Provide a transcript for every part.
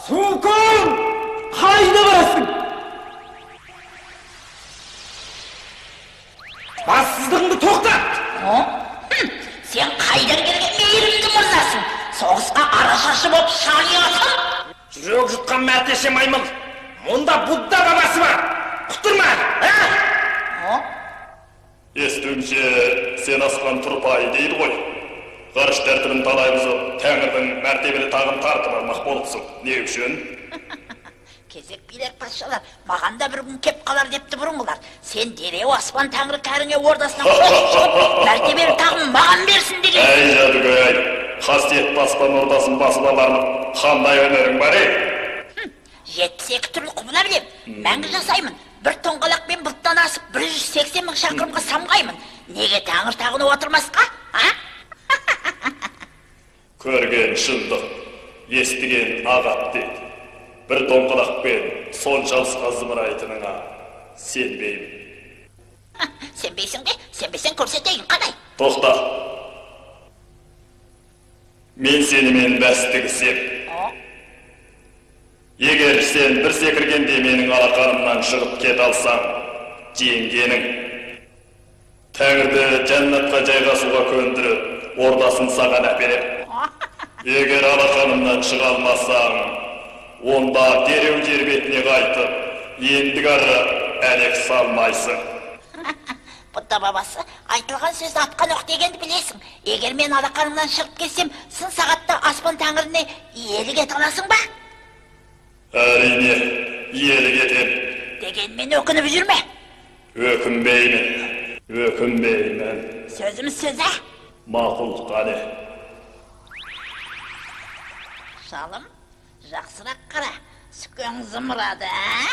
Sukum! Қайда барасың? Бассыздығыңды тоқтат! Сен қайдан келген мейірімді мырзасың? Соғысқа арашашы боп шағиғасың? Жүрек жұтқан мәртеше маймыл. Мұнда Будда бабасы бар. Құтырма, ә? Естуімше, сен асқан тұрпай дейді ғой. Ғарыш тәртібін талай бұзып, Тәңірдің мәртебелі тағын тартып алмақ болыпсың. Не үшін? Кезек билер патшалар, маған да бір күн кеп қалар депті бұрынғылар. Сен дереу аспан тәңірі кәріңе ордасынан қосып шығып, мәртебелі тағын маған берсін деген. Әй жәдігөй, қасиетті аспан ордасын басып аларлық қандай өнерің бар ей? 72 түрлі құбыла білем, мәңгі жасаймын. Бір тоңғалақпен бұлттан асып 180 мың шақырымға самғаймын. Неге тәңір тағына отырмасқа? Көрген шындық, естіген ағат дейді. Бір тоңғалақпен соншалысқа зымырайтыныңа сенбеймін. Сенбейсің бе? Сенбесең көрсетейін, қандай? Тоқта. Мен сенімен бәстігісем. Егер сен бір секіргенде менің алақанымнан шығып кет алсаң, жеңгенің Тәңірді жәннатқа жайғасуға көндіріп, ордасын саған әперем. Егер алақанымнан шыға алмасаң, онда дереу жер бетіне қайтып, ендігі ары әлек салмайсың. Будда бабасы, айтылған сөзді атқан оқ дегенді білесің. Егер мен алақанымнан шығып келсем, сын сағатта аспан тәңіріне иелік ете аласың ба? Әрине, иелік етем. Дегенмен өкініп жүрме. Өкінбеймін. Сөзіміз сөз, ә? Мақұл, қане. Шалым, жақсырақ қара, сүкең зымырады, ә?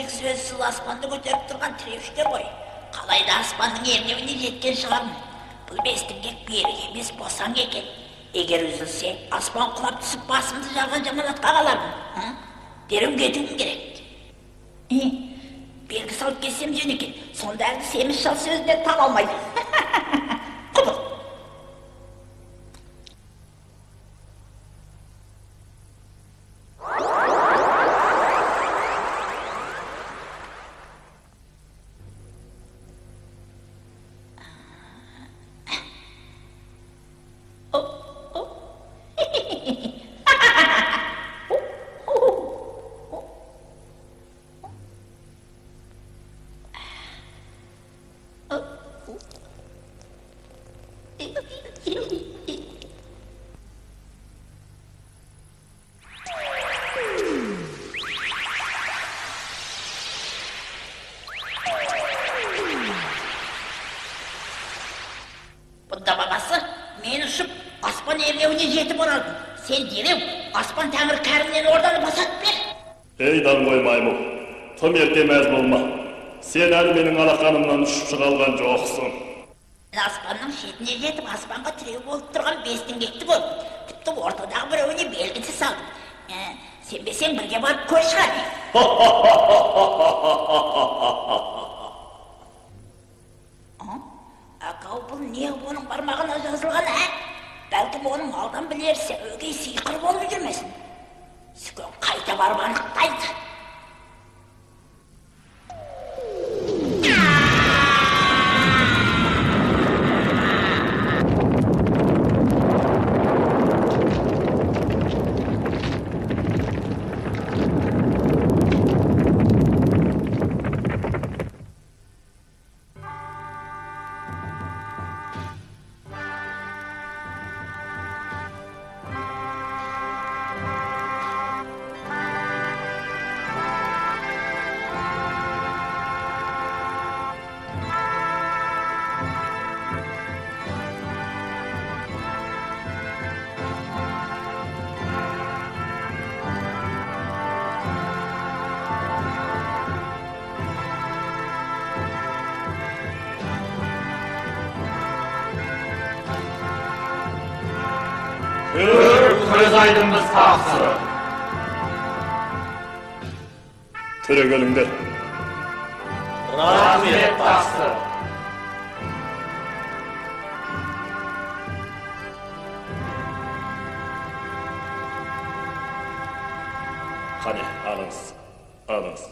Сөзсіз аспанды көтеріп тұрған тіреушілер ғой. Қалайда аспанның ернеуіне жеткен шығармын. Бұл бестіңгек берік емес босаң екен. Егер үзілсе, аспан құлап түсіп басымды жалған жаманатқа қалармын. Дереу кетуім керек. Белгі салып келсем жөн екен. Сонда әлгі семіз шал сөзіне таба алмайды. Құбыл. Будда бабасы, мен ұшып, аспан ернеуіне жетіп оралдым. Сен дереу, аспан тәңір кәрімнен орданы босатып бер. Ей даңғой маймыл, тым ерте мәз болма. Сен әлі менің алақанымнан ұшып шыға алған жоқсың. Аспанның шетіне жетіп, аспанға тіреу болып тұрған бестіңгекті көрдім. Тіпті ортадағы біреуіне белгісі салдым. Сенбесең бірге барып көз шығар. Ақау бұл не оның бармағына жазылған, ә? Бәлкім оның алдан білерсе, өгей сиқыр болып жүрмесін. Сүкең қайта барып анықтайды. Köz aydınımız taqsı. Türegölüңдер. Rahmet taqsı. Qani, alыңыз. Alыңız.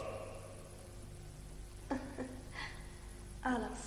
Alınız.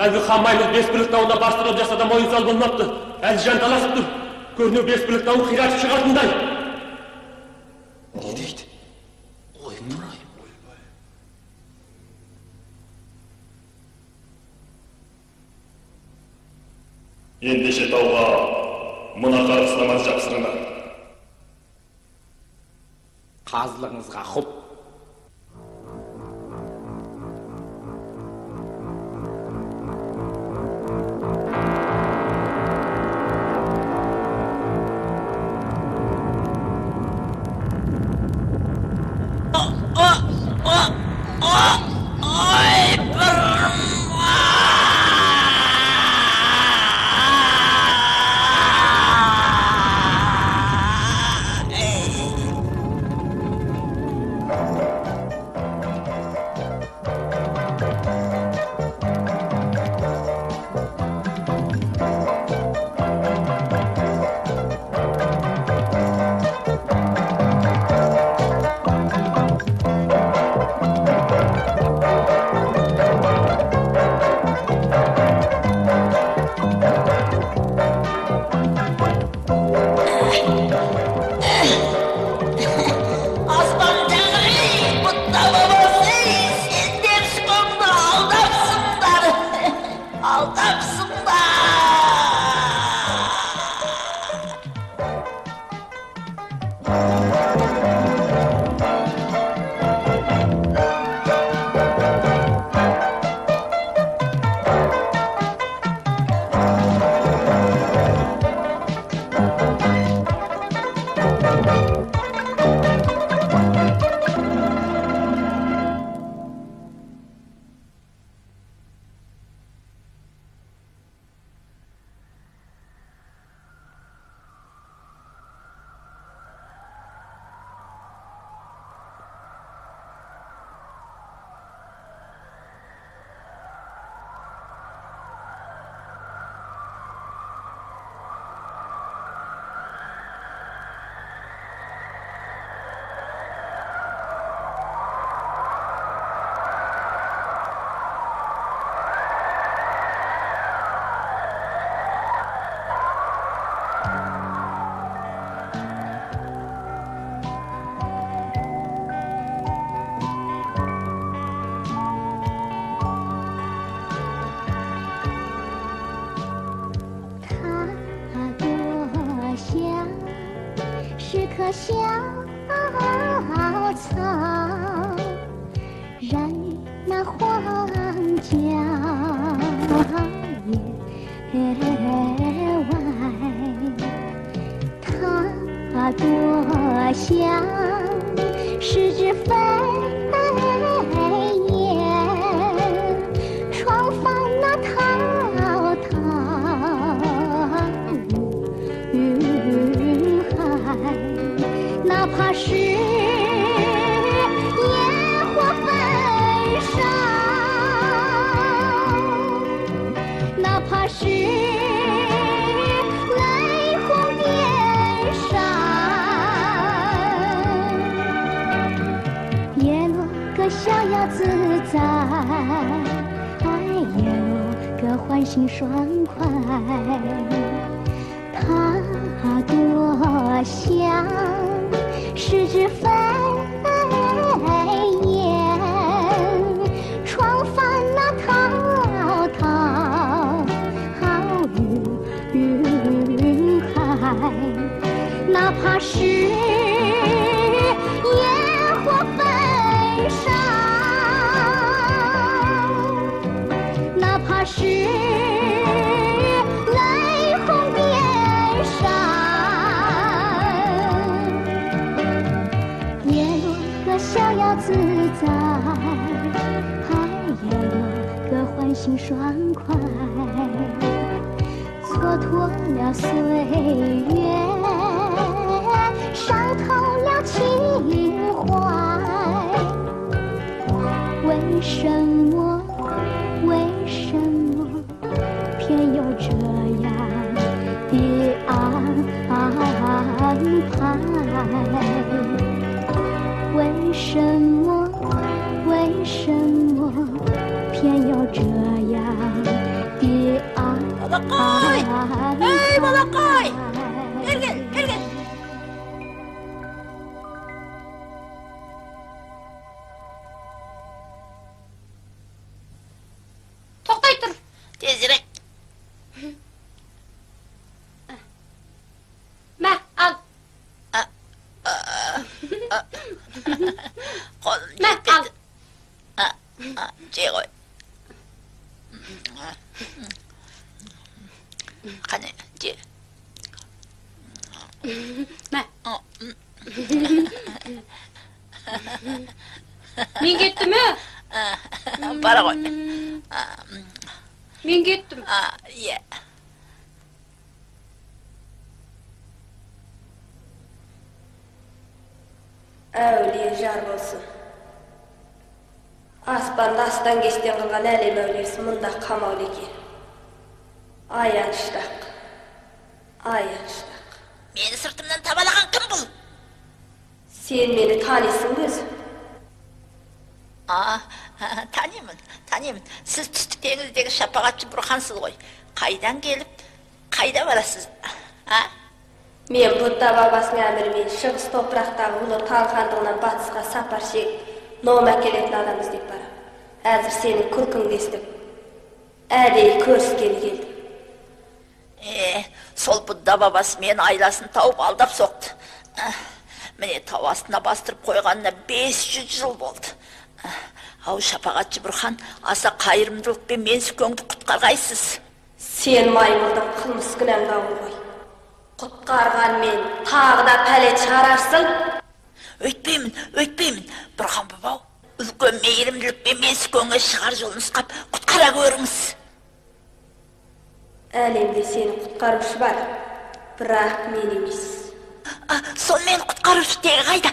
Әлгі қамаймыз Беспілік тауында бастырып жасада мойын сал болмапты. Әлі жан таласып тұр. Көрінеу Беспілік тауын қиратып шығатындай. Не дейді? Ойын тұрайым. Ендеше тауға мұна қарысламаз жапсырыңдар. Қазлығыңызға құп. 小草，染那黄郊野外，它多香，十指飞燕，闯翻那滔滔云海，哪怕是野火焚烧，哪怕是雷轰电闪，叶落个逍遥自在，叶落个欢欣爽快，它多香，十指飞燕，闯翻那滔滔云海，哪怕是野火焚烧，哪怕是雷轰电闪，叶落个逍遥自在，叶落个欢欣爽快，蹉跎了岁月，伤透了情怀，为什么偏有这样的安排？为什么偏有这样的安排？ Ey balakay! Gel. To'xtay tur. Tezroq. Ma, al. Qo'lim Ma, al. Jey qo'y. Qani, jey. Ma. Men ketdimmi? Bora qo'y. Men ketdim. Iya. Әулие жар болсын. Аспанда астан кештен қылған әлем әулиесі мұнда қамаулы екен. Аяныштақ. Meni sırtımdan tabalagan kim bu? Sen meni tanıyсың өзі. Tanıyımın. Siz Tüstük Deniz'deki şapakatçı Burhansız qoy. Qaydan gelip, qayda barasız? Мен Будда бабасының әмірімен шығыс топырақтағы ұлы Таң хандығынан батысқа сапар шегіп, ном әкелетін адамбыз деп барам. Әзір сенің күлкіңді естіп, әдейі көріскелі келдім. Sol Budda babası men айласын тауып алдап соқты. Міне тау астына бастырып қойғанына 500 жыл болды. Ау шапағатчы Бурхан, аса қайырымдылықпен мен сүкеңді құтқарғайсыз. Сен маймылдың қылмыс күнәңді ауыр ғой. Құтқарған мен тағы да пәле шығарарсың. Өйтпеймін. Бурхан бабау, үлкен мейірімділікпен мен сүкеңе шығар жолын нұсқап құтқара көріңіз. Әлемде сені құтқарушы бар, бірақ мен емес. Сол мен құтқарушы тегі қайда?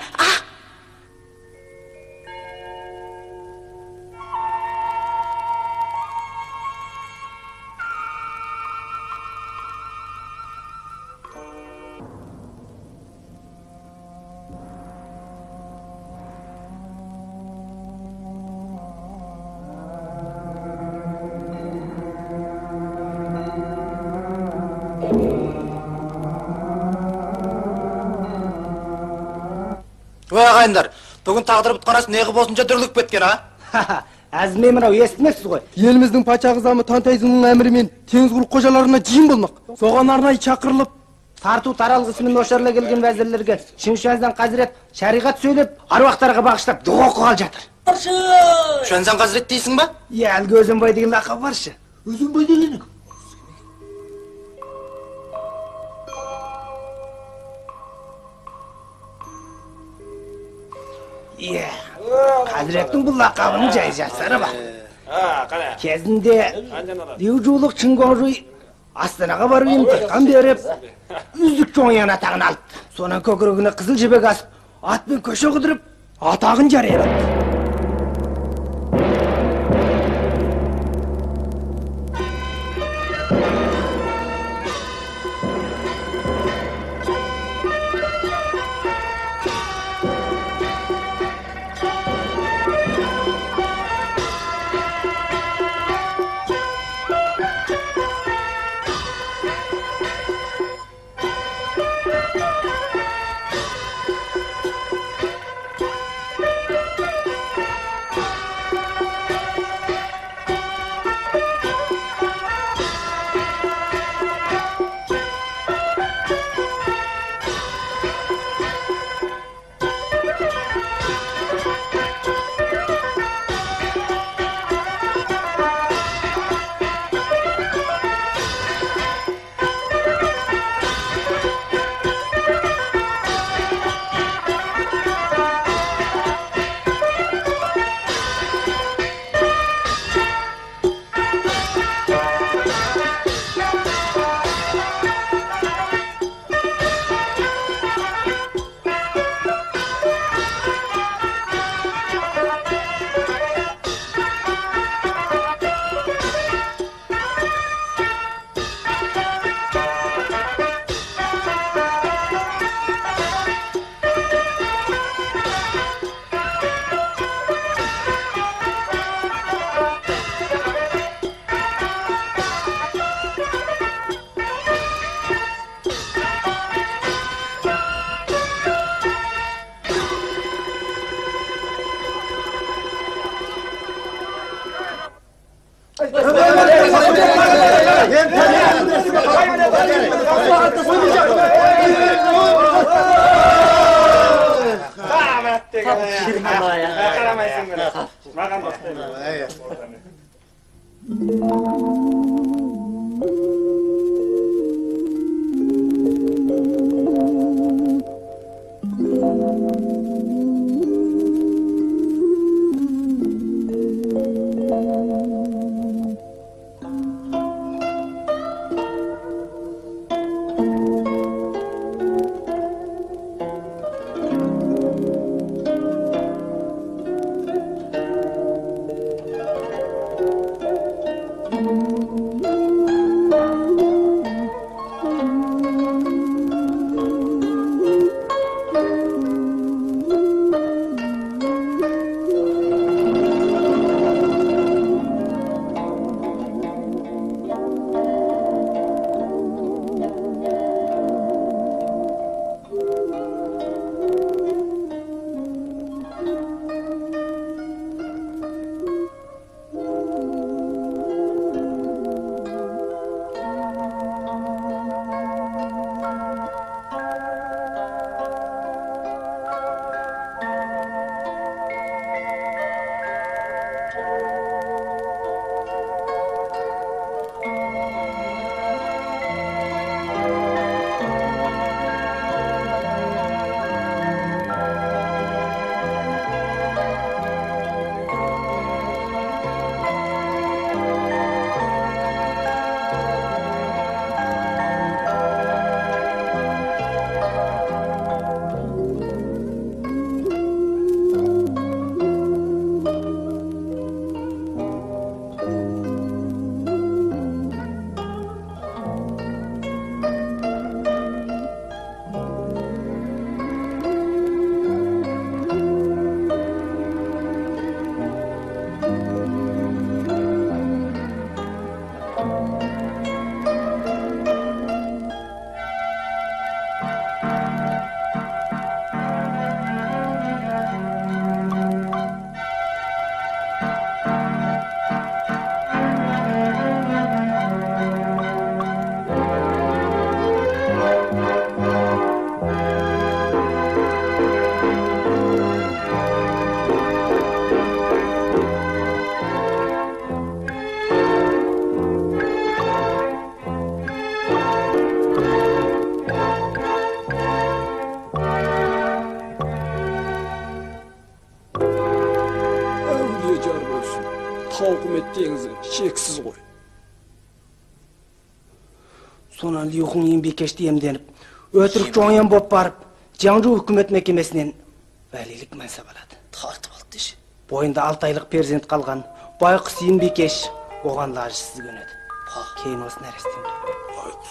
Ағайындар, бүгін тағдыр бұтқарасы неғып осынша дүрлік кеткен, Әзіме мынау естімексіз ғой. Еліміздің патша қызамы Тантайзының әмірімен теңіз құрық қожаларына жиын болмақ. Соған арнайы шақырылып, тартуу таралгысынын ошор эле келген вазирлерге Шиншуанзан Казирет шариғат сөйлеп, аруақтарға бағыштап дұға оқығалы жатыр. Шиншуанзан Казирет дейсің ба? Иә, әлгі Өзенбай деген лақап баршы. Өзенбай дегені кім? Иә, Казиреттің бұл лақабының жай жасары бар. Кезінде Дюжулық Чыңгонжуй Астанаға барып емтихан беріп, үздік чоңян атағын алыпты. Сонан көкірегіне қызыл жебек асып, атпен көше қыдырып, атағын жариялапты. тауқымет теңізі шексіз ғой. Сонан Лихун еңбекешті емденіп, өтірік жоңян боп барып, Жаңжу үкімет мекемесінен вәлилік мәнсап алады. Тартып алды деші. Бойында 6 айлық перзент қалған байқұс еңбекеш оған лажысыз көнеді. Кейін осы нәрестен.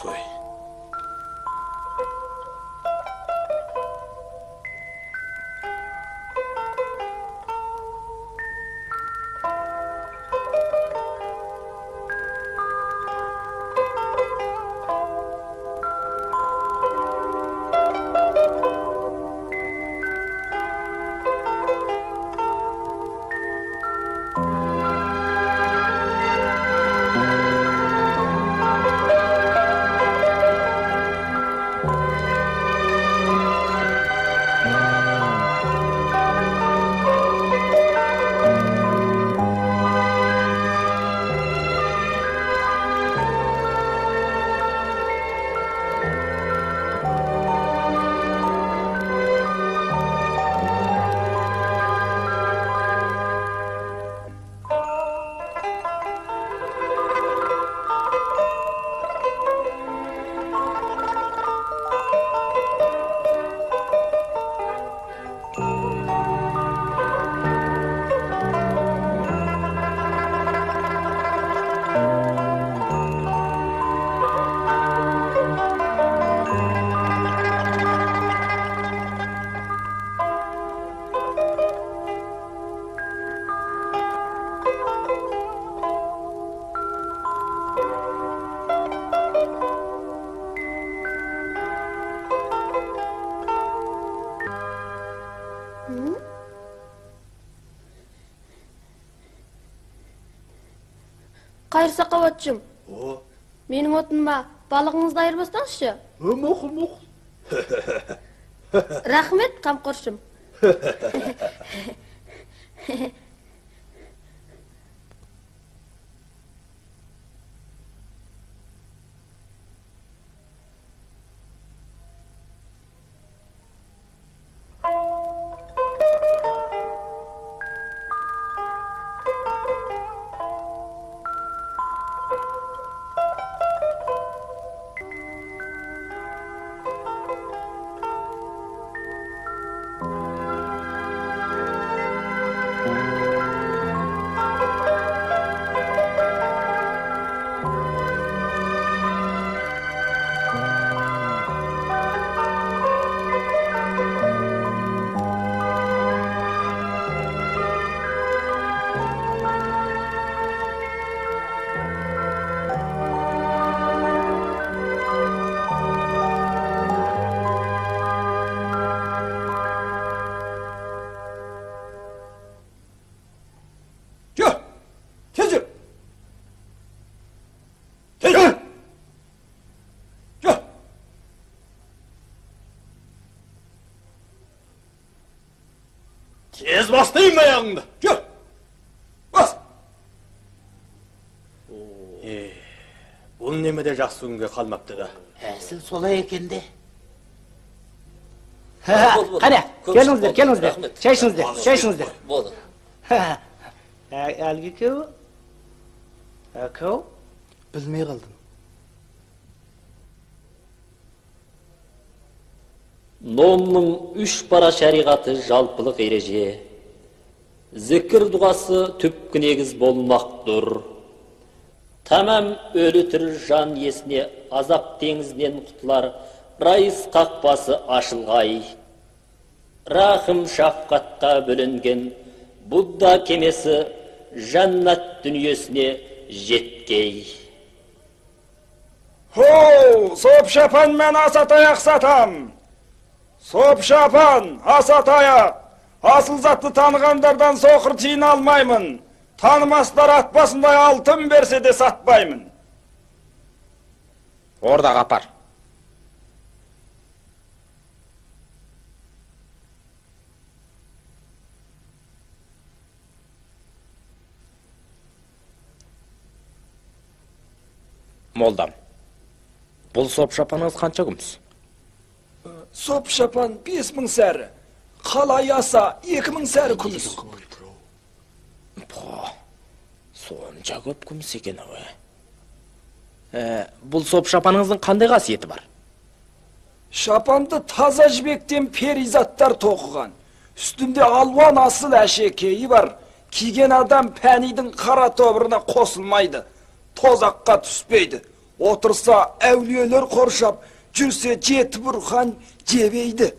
Ой. Қайыр Сақауатшым. Менің отыныма балығыңызды айырбастаңызшы. Мұқыл. Рахмет, қамқоршым. Tez bastayım ayağında. Gör. Bas. Бұл немеде жақсы күнге қалмапты да. Әсіл солай екенде. Қане, келіңіздер. Шайшыңыздар. Болды. Әлгі кеу? Кеу? Білмей қалдым. Номның 3 пара шариғаты жалпылық ереже. Зікір дұғасы түпкі негіз болмақтыр. Тамам өлі тірі жан есіне азап теңізден құтылар райыс қақпасы ашылғай. Рахым шафқатқа бөленген Будда кемесі жаннат дүниесіне жеткей. Хоу, соп шапан мен асатаяқ сатам. Соп шапан, асатаяқ. Асыл затты танығандардан соқыр тиін алмаймын. Танымастар атпасындай алтын берсе де сатпаймын. Ордаға апар. Молдам, бұл соп шапаныңыз қанша күміс? Соп шапан 5000 сәрі, қалай аса 2000 сәрі күміс. Сонша көп күміс екен ау. Бұл соп шапаныңыздың қандай қасиеті бар? Шапанды таза жібектен перизаттар тоқыған. Үстінде алуан асыл әшекейі бар. Киген адам пәнидің қара тобырына қосылмайды. Тозаққа түспейді. Отырса әулиелер қоршап, жүрсе жеті бұрхан жебейді.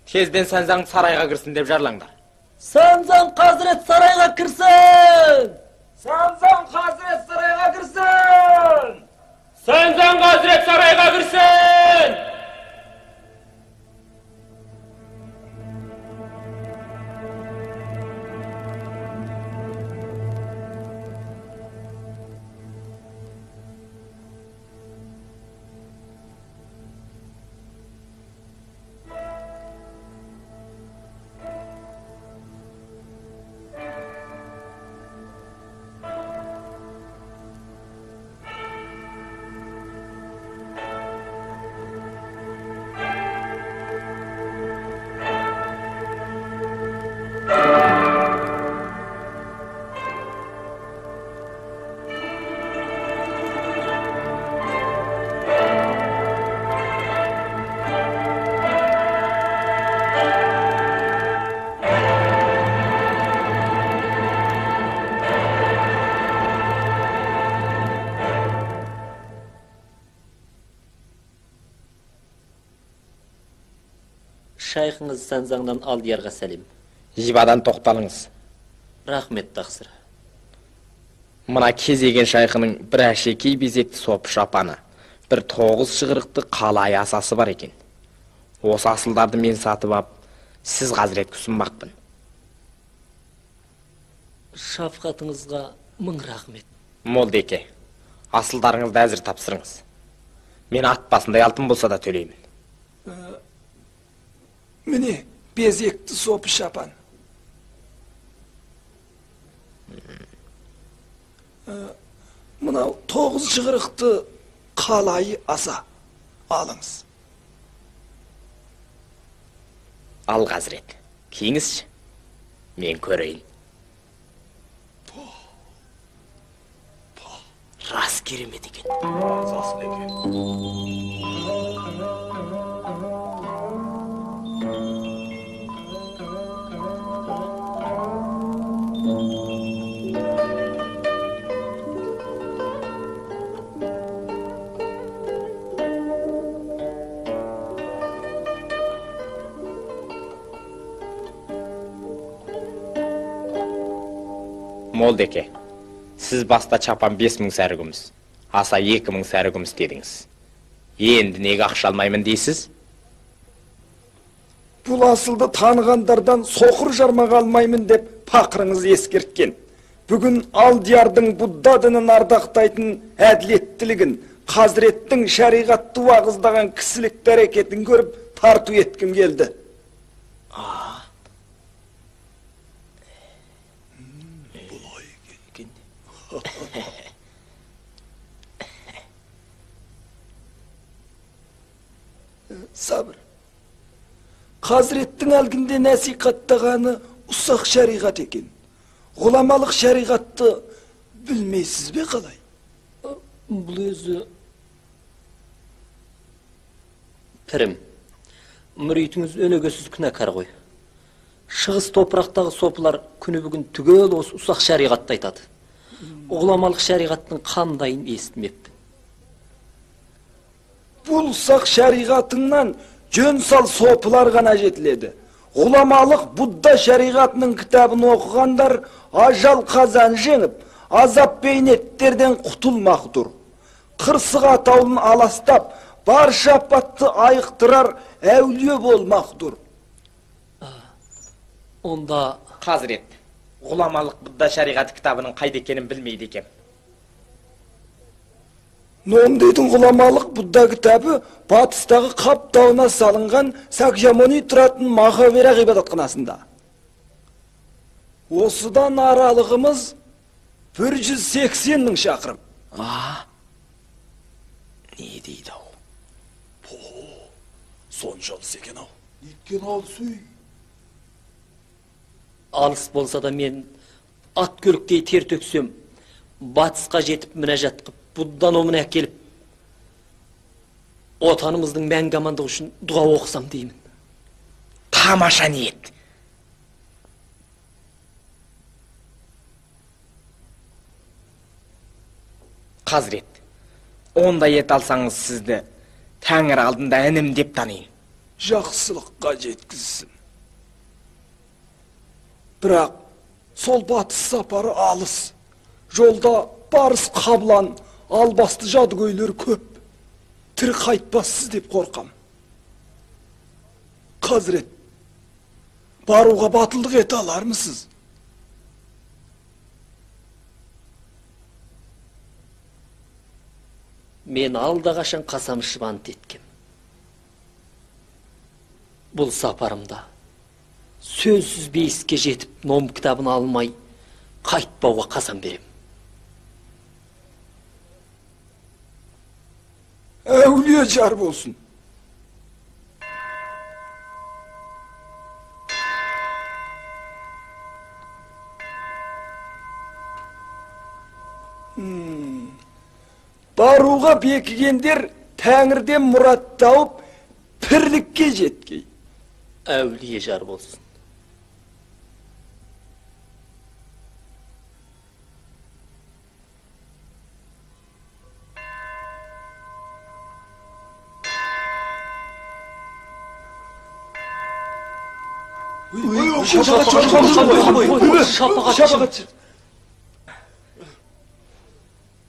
Тезден Сәнзаң сарайға кірсін деп жарлаңдар. Сәнзаң Хазірет сарайға кірсін! Сәнзаң Хазірет сарайға кірсін! Сәнзаң Хазірет сарайға кірсін! Шайхыңыз Сәнзаңнан Алдиярға сәлем. Жибадан тоқталыңыз. Рахмет тақсыр. Мына кезеген шайхының бір әшекей безекті соп шапаны, бір 9 шығырықты қалай асасы бар екен. Осы асылдарды мен сатып ап, сіз Хазіретке ұсынбақпын. Шафқатыңызға мың рахмет. Молдеке, асылдарыңызды әзір тапсырыңыз. Мен ат басындай алтын болса да төлеймін. Міне, безекті сопы шапан. Мынау 9 шығырықты қалайы аса алыңыз. Ал Хазірет, киіңізші, мен көрейін. Рас керемет екен. Асыл екен. Молдеке, сіз баста чапан 5000 сәрі күміс, аса 2000 сәрі күміс дедіңіз. Енді неге ақша алмаймын дейсіз? Бұл асылды танығандардан соқыр жармаға алмаймын деп пақырыңыз ескерткен. Бүгін Алдиярдың Будда дінін ардақтайтын әділеттілігін, Хазіреттің шариғатты уағыздаған кісілікті әрекетін көріп тарту еткім келді. Сабыр. Хазіреттің әлгінде нәсиқаттағаны ұсақ шариғат екен. Ғұламалық шариғатты білмейсіз бе қалай? Бұл өзі... Пірім, мүритіңіз өнегесіз күнәкар ғой. Шығыс топырақтағы сопылар күні бүгін түгел осы ұсақ шариғатты айтады. Ғұламалық шариғаттың қандайын естімеппін. Бұл ұсақ шариғатыңнан жөн сал сопылар ғана жетіледі. Ғұламалық Будда шариғатының кітабын оқығандар ажал қазан жеңіп, азап бейнеттерден құтылмақ-дұр. Қырсық атаулын аластап, бар шапатты айықтырар әулие болмақ-дұр. Онда... Хазірет, ғұламалық Будда шариғаты кітабының қайда екенін білмейді екем. Номдайдың ғұламалық Будда кітабы батыстағы Қап тауына салынған Сакжамони тұратын Махавира ғибадатханасында. Осыдан аралығымыз 180 мың шақырым. Не дейді ау? Соншалыс екен ау. Неткен алыс үй? Алыс болса да мен ат көліктей тер төксем, батысқа жетіп мінәжат қып, Буддан омына келіп, отанымыздың мәңгі амандығы үшін дұға оқысам деймін. Тамаша ниет. Қазірет, онда ет алсаңыз сізді Тәңір алдында інім деп таныйын. Жақсылыққа жеткізсін. Бірақ сол батыс сапары алыс. Жолда барыс қаблан, албасты жадыгөйлер көп. Тірі қайтпассыз деп қорқам. Қазірет, баруға батылдық ете алармысыз? Мен алдағашан қасам шыбант еткем. Бұл сапарымда сөзсіз бейіске жетіп, ном кітабын алмай, қайтпауға қасам берем. Әулие жар болсын. Баруға бекігендер Тәңірден мұрат тауып, пірлікке жеткей. Әулие жар болсын.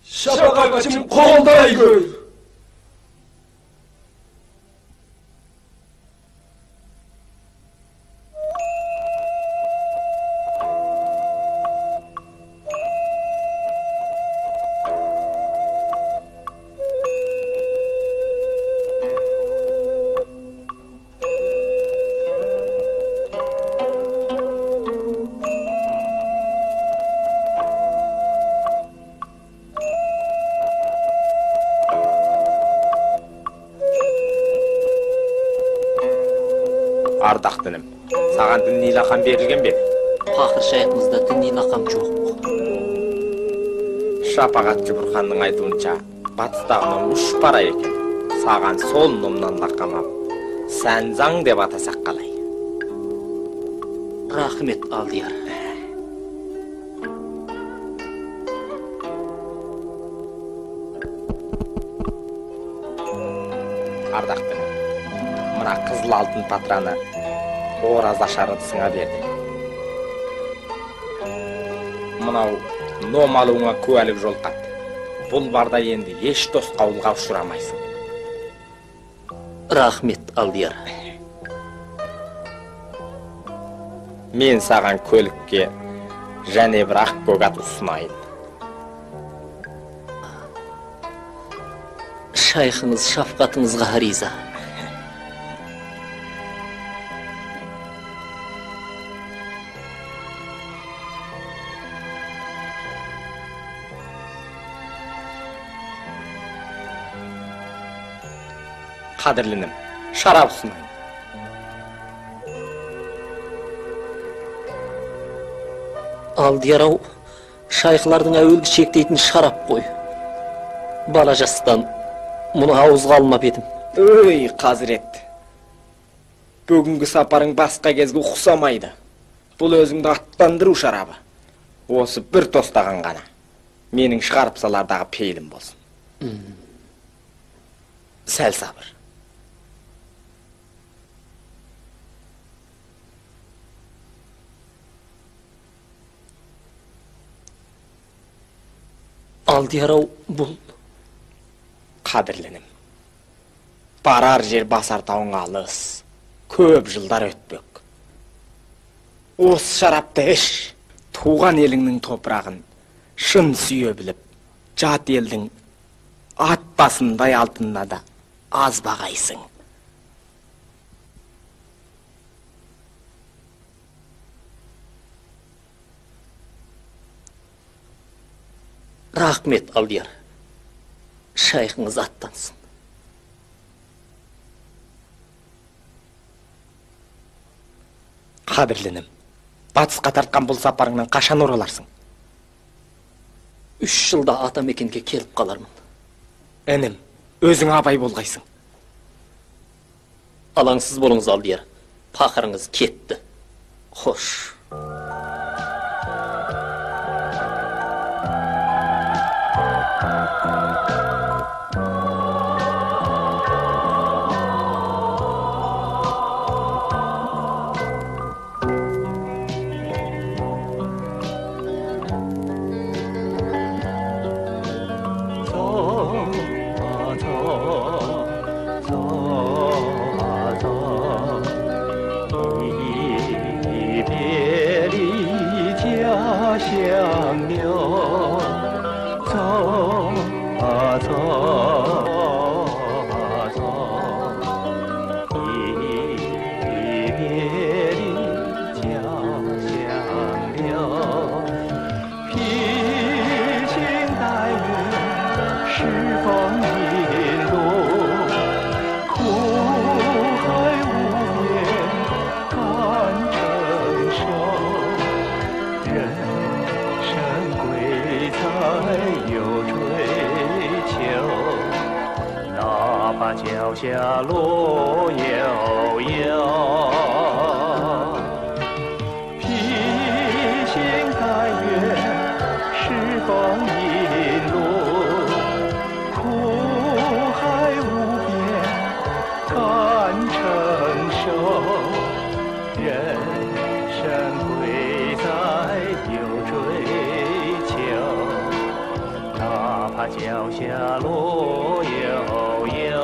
Şapakatçım kolda gör. Ардақтыным, саған діни лақам берілген бе? Пақыр шайқымызда діни лақам жоқ. Шапағатшы Бұрханның айтуынша, батыстағының үш пара екен. Саған сол номнан лақам ап, Сәнзаң деп атасақ қалай. Рахмет, Алдияр. Ардақтыным, мына қызыл алтын патраны ораз ашарыдысыңа берді. Мынау ном алуыңа куәлік жолқат. Бұл барда енді еш дос қауылға ұшырамайсың. Рахмет, Алдияр. Мен саған көлікке және бір ақ көк ат ұсынайын. Шайхыңыз шафқатыңызға риза. Қадірлінім, шарап ұсынайын. Алдияр-ау, шайхылардың әуелгі шектейтін шарап қой. Бала жастан мұны ауызға алмап едім. Өй, Қазірет. Бүгінгі сапарың басқа кезге ұқсамайды. Бұл өзіңді аттандыру шарабы. Осы бір тостаған ғана. Менің шығарып салардағы пейілім болсын. Сәл сабыр. Алдияр-ау, бұл... Қадірлінім, барар жер басар тауың алыс, көп жылдар өтпек. Осы шарапты іш, туған еліңнің топырағын шын сүйе біліп, жат елдің ат басындай алтынына да аз бағайсың. Рахмет, Алдияр. Шайхыңыз аттансын. Қадірлінім, батысқа тартқан бұл сапарыңнан қашан ораларсың? 3 жылда Атамекенге келіп қалармын. Інім, өзің абай болғайсың. Алаңсыз болыңыз Алдияр. Пақырыңыз кетті. Хош.脚下路悠悠，披星戴月，十方一路，苦海无边，敢承受。人生贵在有追求，哪怕脚下路悠悠。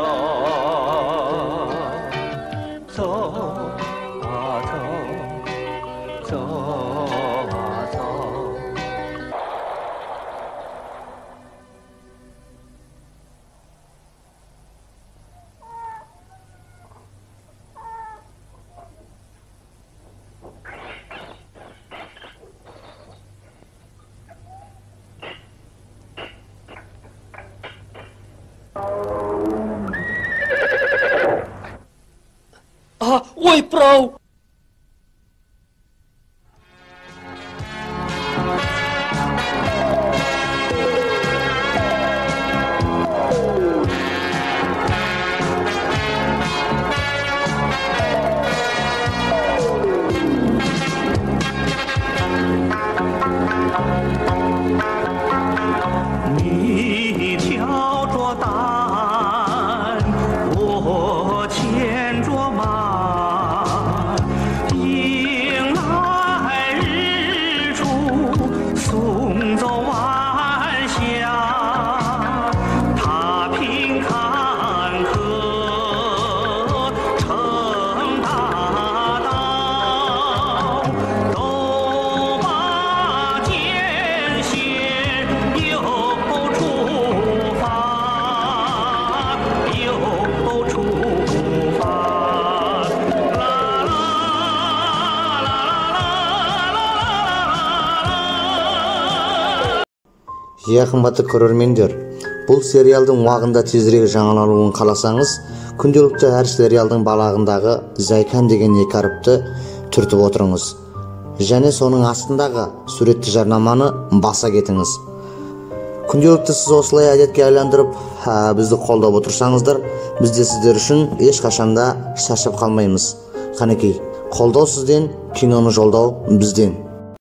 Ой, прав!你挑着担，我牵着马，迎来日出，送走晚霞。踏平坎坷，成大道，都把艰险又出发，又出发。 Иә, қымбатты көрермендер, бұл сериалдың уақытында тезірек жаңалануын қаласаңыз, күнделікті әр сериалдың балағындағы Зайкан деген екі әріпті түртіп отырыңыз. Және соның астындағы суретті жарнаманы баса кетіңіз. Күнделікті сіз осылай әдетке айландырып, бізді қолдап отырсаңыздар, біз де сіздер үшін ешқашанда шаршап қалмаймыз. Қанекей, қолдау сізден, киноны жолдау бізден.